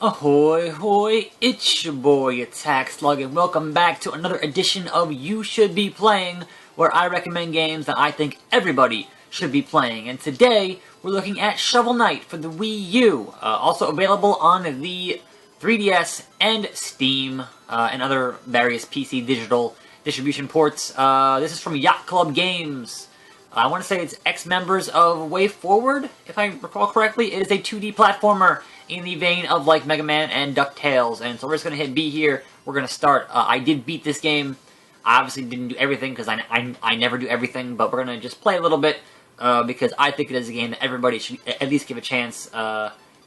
Ahoy hoy, it's your boy Attack Slug, and welcome back to another edition of You Should Be Playing, where I recommend games that I think everybody should be playing. And today, we're looking at Shovel Knight for the Wii U, also available on the 3DS and Steam, and other various PC digital distribution ports. This is from Yacht Club Games. I want to say it's ex-members of Way Forward, if I recall correctly. It is a 2D platformer in the vein of like Mega Man and DuckTales, and so we're just going to hit B here. We're going to start. I did beat this game. I obviously didn't do everything, because I never do everything, but we're going to just play a little bit, because I think it is a game that everybody should at least give a chance.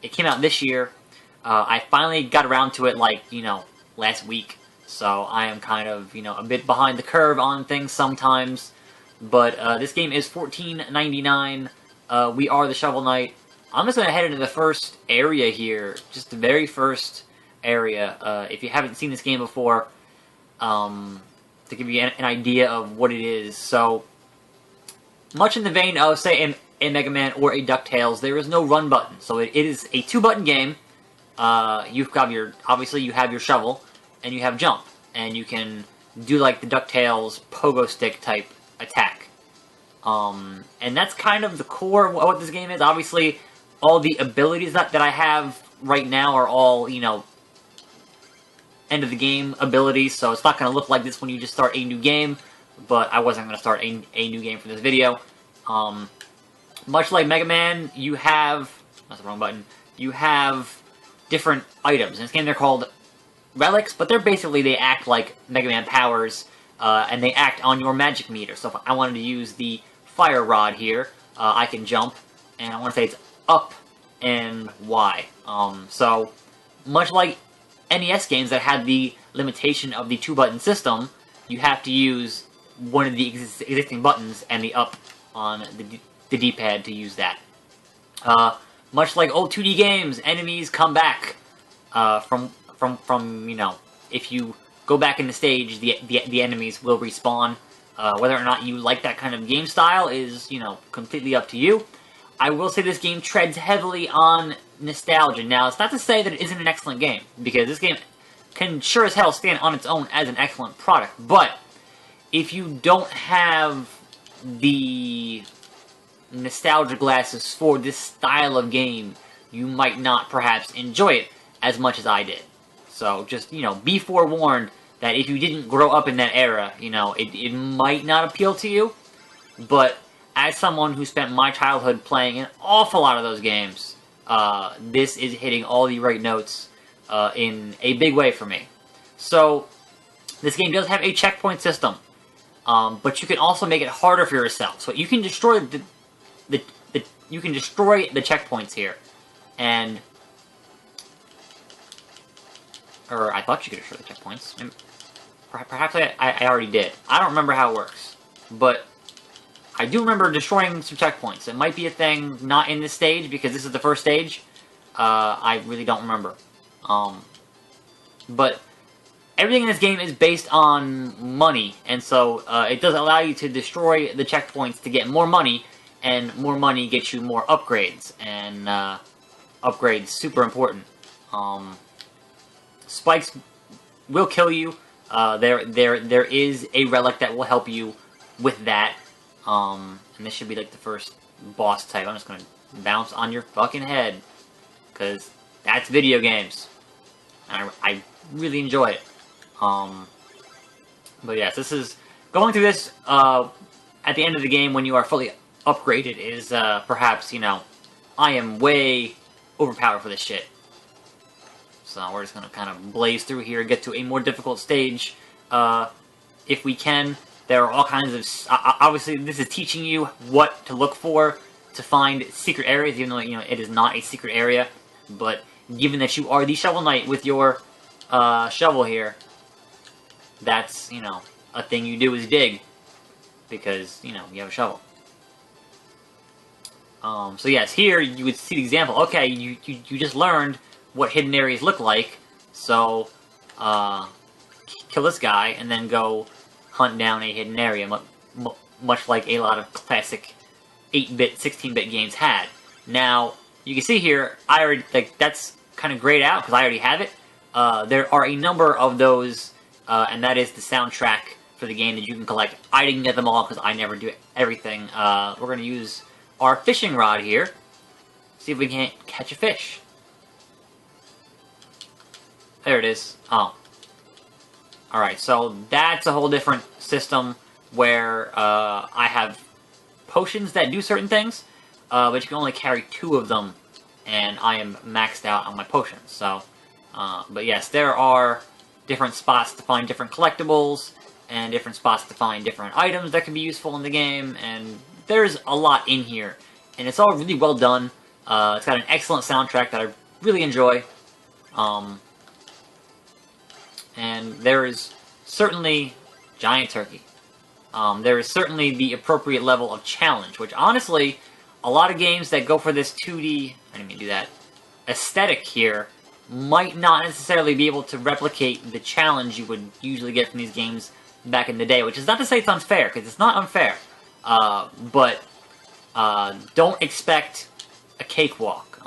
It came out this year. I finally got around to it, like, last week, so I am kind of, a bit behind the curve on things sometimes. But this game is $14.99. We are the Shovel Knight. I'm just going to head into the first area here. Just the very first area. If you haven't seen this game before, to give you an idea of what it is. So, much in the vein of, say, a Mega Man or a DuckTales, there is no run button. So it is a two-button game. You've got obviously you have your shovel, and you have jump. And you can do like the DuckTales pogo stick type attack. And that's kind of the core of what this game is. Obviously, all the abilities that I have right now are all, end of the game abilities, so it's not going to look like this when you just start a new game, but I wasn't going to start a new game for this video. Much like Mega Man, you have, that's the wrong button, you have different items. In this game they're called relics, but they act like Mega Man powers, and they act on your magic meter. So if I wanted to use the fire rod here, I can jump, and I want to say it's up and Y. So, much like NES games that had the limitation of the two-button system, you have to use one of the existing buttons and the up on the D-pad to use that. Much like old 2D games, enemies come back from if you go back in the stage, the enemies will respawn. Whether or not you like that kind of game style is, completely up to you. I will say this game treads heavily on nostalgia. Now, it's not to say that it isn't an excellent game, because this game can sure as hell stand on its own as an excellent product, but if you don't have the nostalgia glasses for this style of game, you might not perhaps enjoy it as much as I did. So, just, be forewarned that if you didn't grow up in that era, it might not appeal to you, but as someone who spent my childhood playing an awful lot of those games, this is hitting all the right notes in a big way for me. So, this game does have a checkpoint system, but you can also make it harder for yourself. So you can destroy the checkpoints here, and or I thought you could destroy the checkpoints. Perhaps I already did. I don't remember how it works, but I do remember destroying some checkpoints. It might be a thing not in this stage, because this is the first stage. I really don't remember. But everything in this game is based on money, and so it does allow you to destroy the checkpoints to get more money, and more money gets you more upgrades, and upgrades super important. Spikes will kill you. There is a relic that will help you with that. And this should be like the first boss type. I'm just gonna bounce on your fucking head, because that's video games. I really enjoy it. But yes, this is, going through this, at the end of the game when you are fully upgraded is, perhaps, I am way overpowered for this shit. So we're just gonna kind of blaze through here, get to a more difficult stage, if we can. There are all kinds of, obviously this is teaching you what to look for to find secret areas, even though, it is not a secret area. But given that you are the Shovel Knight with your shovel here, that's, a thing you do is dig, because, you have a shovel. So yes, here you would see the example. Okay, you just learned what hidden areas look like, so, kill this guy, and then go hunt down a hidden area, much like a lot of classic 8-bit, 16-bit games had. Now, you can see here, I already, that's kind of grayed out because I already have it. There are a number of those, and that is the soundtrack for the game that you can collect. I didn't get them all because I never do everything. We're going to use our fishing rod here. See if we can't catch a fish. There it is. Oh. Alright, so that's a whole different system where I have potions that do certain things, but you can only carry 2 of them, and I am maxed out on my potions. So, but yes, there are different spots to find different collectibles, and different spots to find different items that can be useful in the game, and there's a lot in here. And it's all really well done. It's got an excellent soundtrack that I really enjoy. And there is certainly giant turkey. There is certainly the appropriate level of challenge, which honestly, a lot of games that go for this 2D, I didn't mean to do that, aesthetic here, might not necessarily be able to replicate the challenge you would usually get from these games back in the day, which is not to say it's unfair, because it's not unfair. But don't expect a cakewalk.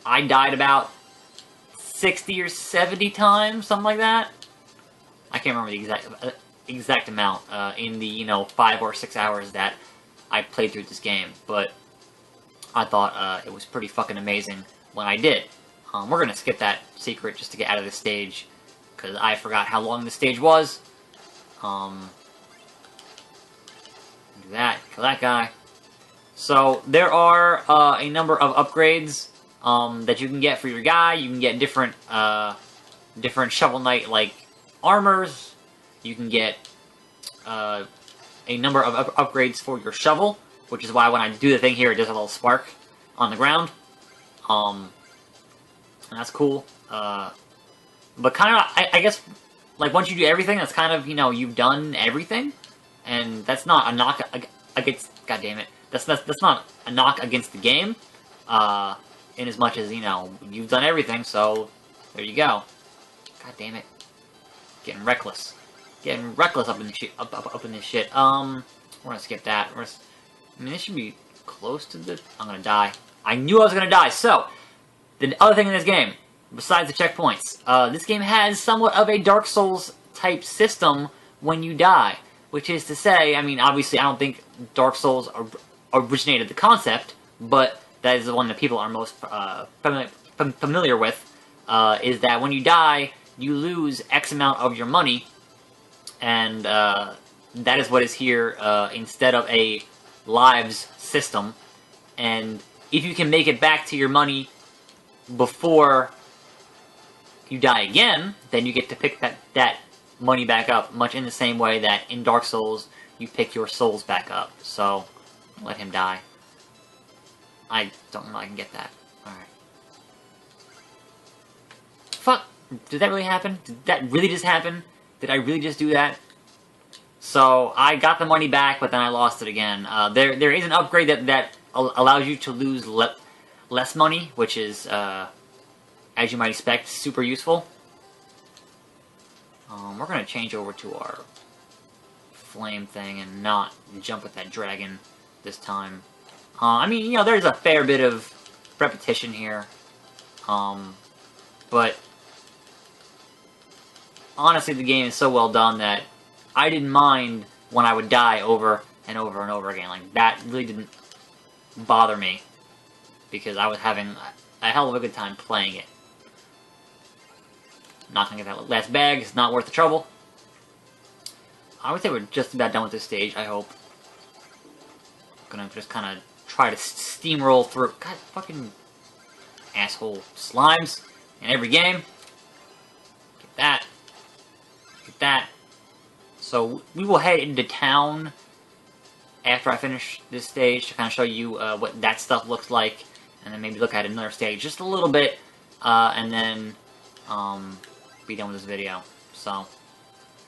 I died about 60 or 70 times, something like that. I can't remember the exact amount in the 5 or 6 hours that I played through this game, but I thought it was pretty fucking amazing when I did. We're gonna skip that secret just to get out of this stage because I forgot how long this stage was. Do that, kill that guy. So there are a number of upgrades that you can get for your guy. You can get different Shovel Knight like armors. You can get a number of upgrades for your shovel, which is why when I do the thing here, it does a little spark on the ground. And that's cool. But kind of, I guess, like once you do everything, that's kind of you've done everything, and that's not a knock against. God damn it, that's not a knock against the game. In as much as, you've done everything, so there you go. God damn it. Getting reckless. Getting reckless up in, up in this shit. We're gonna skip that. I mean, this should be close to the... I'm gonna die. I knew I was gonna die. So, the other thing in this game, besides the checkpoints, this game has somewhat of a Dark Souls type system when you die. Which is to say, I mean, obviously I don't think Dark Souls originated the concept, but that is the one that people are most familiar with, is that when you die, you lose X amount of your money, and that is what is here instead of a lives system. And if you can make it back to your money before you die again, then you get to pick that money back up, much in the same way that in Dark Souls, you pick your souls back up. So, let him die. I don't know I can get that. Alright. Fuck! Did that really happen? Did that really just happen? Did I really just do that? So, I got the money back, but then I lost it again. There is an upgrade that allows you to lose less money, which is, as you might expect, super useful. We're gonna change over to our flame thing and not jump with that dragon this time. I mean, there's a fair bit of repetition here. But honestly, the game is so well done that I didn't mind when I would die over and over and over again. Like, that really didn't bother me because I was having a hell of a good time playing it. Not gonna get that last bag, it's not worth the trouble. I would say we're just about done with this stage, I hope. Gonna just kind of try to steamroll through. God, fucking asshole slimes in every game. Get that. Get that. So, we will head into town after I finish this stage to kind of show you what that stuff looks like. And then maybe look at another stage just a little bit. And then be done with this video. So,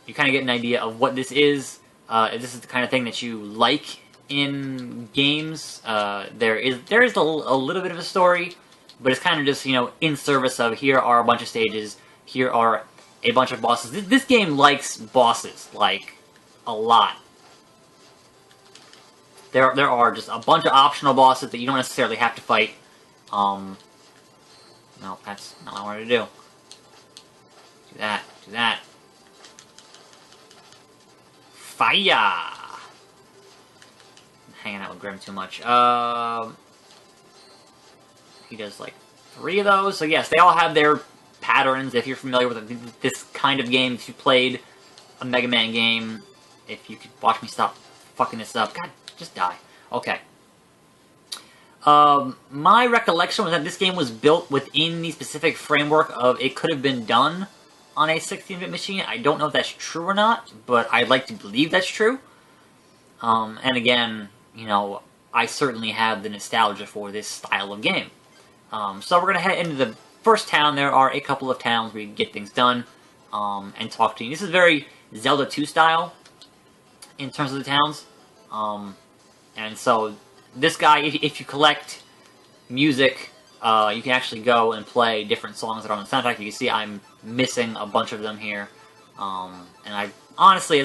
you kind of get an idea of what this is. If this is the kind of thing that you like in games. There is a little bit of a story, but it's kind of just, in service of, here are a bunch of stages, here are a bunch of bosses. This game likes bosses, like, a lot. There are just a bunch of optional bosses that you don't necessarily have to fight. No, that's not what I wanted to do. Do that. Do that. Fire! Hanging out with Grim too much. He does like 3 of those. So yes, they all have their patterns. If you're familiar with this kind of game, if you played a Mega Man game, if you could watch me stop fucking this up. God, just die. Okay. My recollection was that this game was built within the specific framework of it could have been done on a 16-bit machine. I don't know if that's true or not, but I'd like to believe that's true. And again, you know, I certainly have the nostalgia for this style of game. So we're going to head into the first town. There are a couple of towns where you can get things done and talk to you. This is very Zelda 2 style in terms of the towns. And so this guy, if you collect music, you can actually go and play different songs that are on the soundtrack. You can see I'm missing a bunch of them here. And I honestly,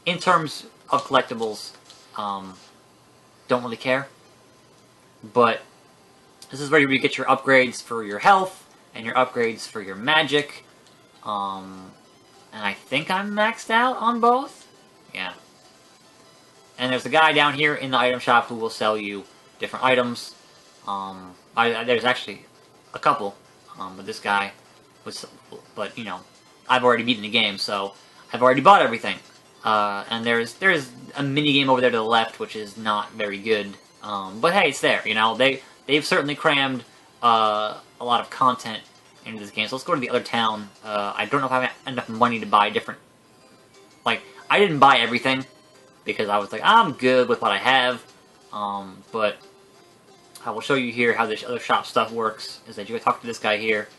in terms of collectibles, don't really care. But this is where you get your upgrades for your health and your upgrades for your magic. And I think I'm maxed out on both. Yeah. And there's a guy down here in the item shop who will sell you different items. There's actually a couple, but this guy was, but you know, I've already beaten the game, so I've already bought everything. And there's a mini game over there to the left, which is not very good. But hey, it's there. You know, they've certainly crammed a lot of content into this game. So let's go to the other town. I don't know if I have enough money to buy different. Like, I didn't buy everything because I was like, I'm good with what I have. But I will show you here how this other shop stuff works. Is that you can talk to this guy here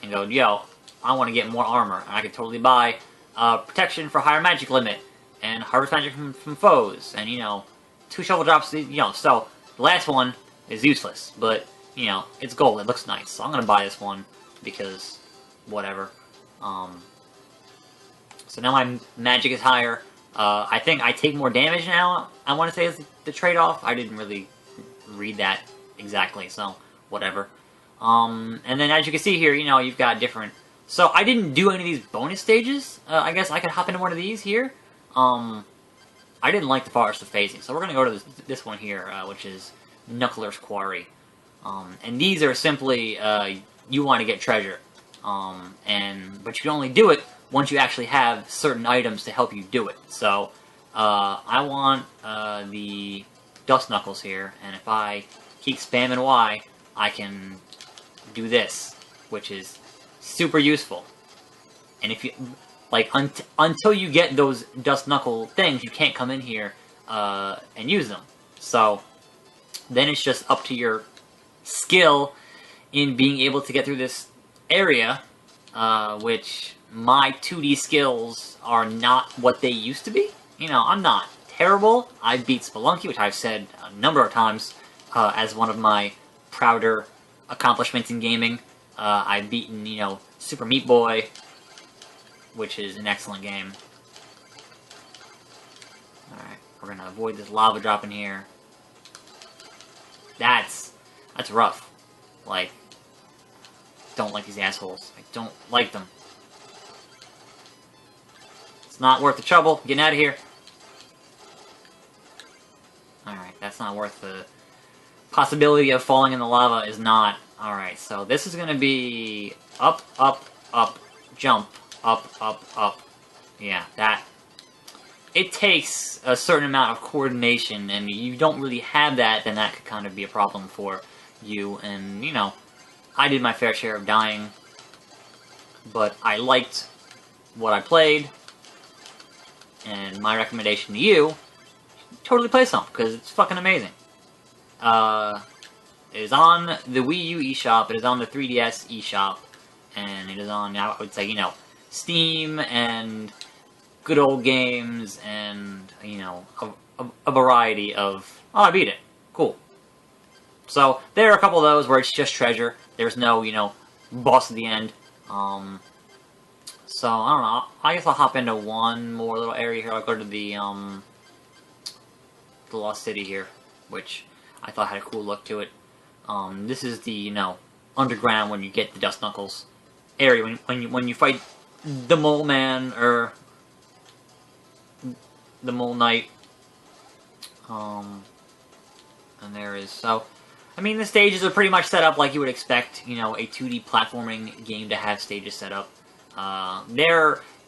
and go, yo, I want to get more armor, and I can totally buy protection for higher magic limit and harvest magic from foes, and you know, 2 shovel drops. You know, so the last one is useless, but you know, it's gold. It looks nice, so I'm gonna buy this one because whatever. So now my magic is higher. I think I take more damage now. I want to say is the trade-off. I didn't really read that exactly, so whatever. And then as you can see here, you know, you've got different. So I didn't do any of these bonus stages. I guess I could hop into one of these here. I didn't like the Forest of Phasing, so we're gonna go to this one here, which is Knuckler's Quarry. And these are simply you want to get treasure, but you can only do it once you actually have certain items to help you do it. So I want the Dust Knuckles here, and if I keep spamming Y, I can do this, which is super useful. And if you like, until you get those Dust Knuckle things, you can't come in here and use them. So then it's just up to your skill in being able to get through this area, which my 2D skills are not what they used to be. You know, I'm not terrible. I beat Spelunky, which I've said a number of times as one of my prouder accomplishments in gaming. I've beaten, you know, Super Meat Boy, which is an excellent game. Alright, we're gonna avoid this lava drop in here. That's rough. Like, don't like these assholes. I don't like them. It's not worth the trouble. Getting out of here. Alright, that's not worth the possibility of falling in the lava is not. Alright, so this is gonna be up, up, up, jump, up, up, up. Yeah, that. It takes a certain amount of coordination, and you don't really have that, then that could kind of be a problem for you. And, you know, I did my fair share of dying, but I liked what I played, and my recommendation to you, totally play some, because it's fucking amazing. It is on the Wii U eShop, it is on the 3DS eShop, and it is on, now I would say, you know, Steam, and good old games, and, you know, a variety of... Oh, I beat it. Cool. So, there are a couple of those where it's just treasure. There's no, you know, boss at the end. So, I don't know. I guess I'll hop into one more little area here. I'll go to the Lost City here, which I thought had a cool look to it. This is the, you know, underground when you get the Dust Knuckles area, when you fight the Mole Man, or the Mole Knight. And there is, so, I mean, the stages are pretty much set up like you would expect, you know, a 2D platforming game to have stages set up.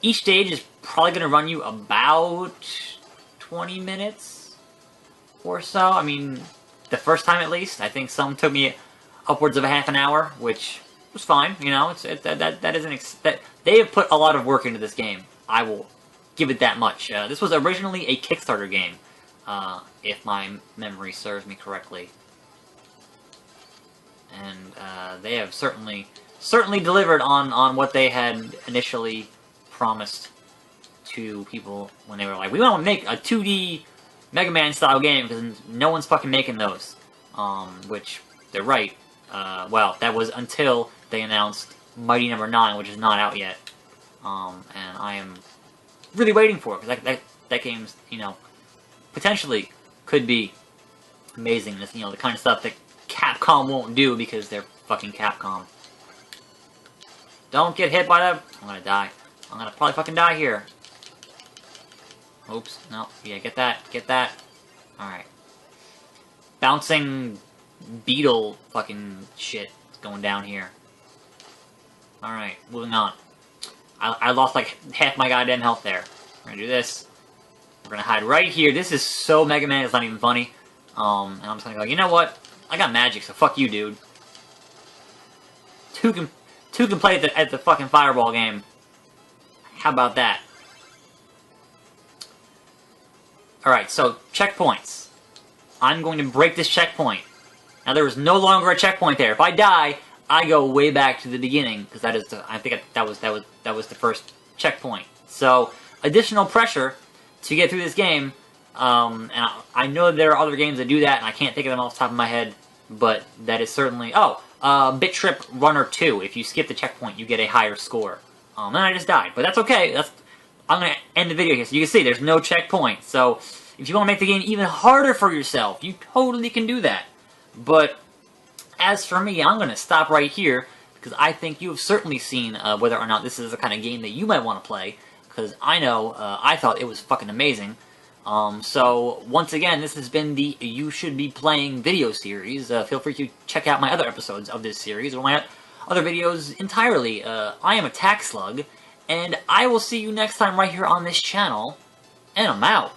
Each stage is probably going to run you about 20 minutes or so. I mean, the first time at least. I think some took me upwards of a half an hour, which was fine, you know. They have put a lot of work into this game. I will give it that much. This was originally a Kickstarter game, if my memory serves me correctly. And they have certainly delivered on what they had initially promised to people when they were like, we want to make a 2D Mega Man style game, because no one's fucking making those. Which, they're right. Well, that was until they announced Mighty No. 9, which is not out yet. And I am really waiting for it, because that game's, you know, potentially could be amazing. It's, you know, the kind of stuff that Capcom won't do because they're fucking Capcom. Don't get hit by that. I'm gonna die. I'm gonna probably fucking die here. Oops. No. Yeah, get that. Get that. Alright. Bouncing beetle fucking shit is going down here. Alright, moving on. I lost like half my goddamn health there. We're gonna do this. We're gonna hide right here. This is so Mega Man, it's not even funny. And I'm just gonna go, you know what? I got magic, so fuck you, dude. Two can play at the fucking Fireball game. How about that? Alright, so checkpoints. I'm going to break this checkpoint. Now there is no longer a checkpoint there. If I die, I go way back to the beginning, because that is I think that was the first checkpoint. So additional pressure to get through this game. And I know there are other games that do that, and I can't think of them off the top of my head, but that is certainly... Bit Trip Runner 2. If you skip the checkpoint, you get a higher score. And I just died, but that's okay. I'm going to end the video here, so you can see there's no checkpoint. So, if you want to make the game even harder for yourself, you totally can do that. But, as for me, I'm going to stop right here, because I think you have certainly seen whether or not this is the kind of game that you might want to play, because I know I thought it was fucking amazing. So, once again, this has been the You Should Be Playing video series. Feel free to check out my other episodes of this series, or my other videos entirely. I am Attack Slug, and I will see you next time right here on this channel, and I'm out.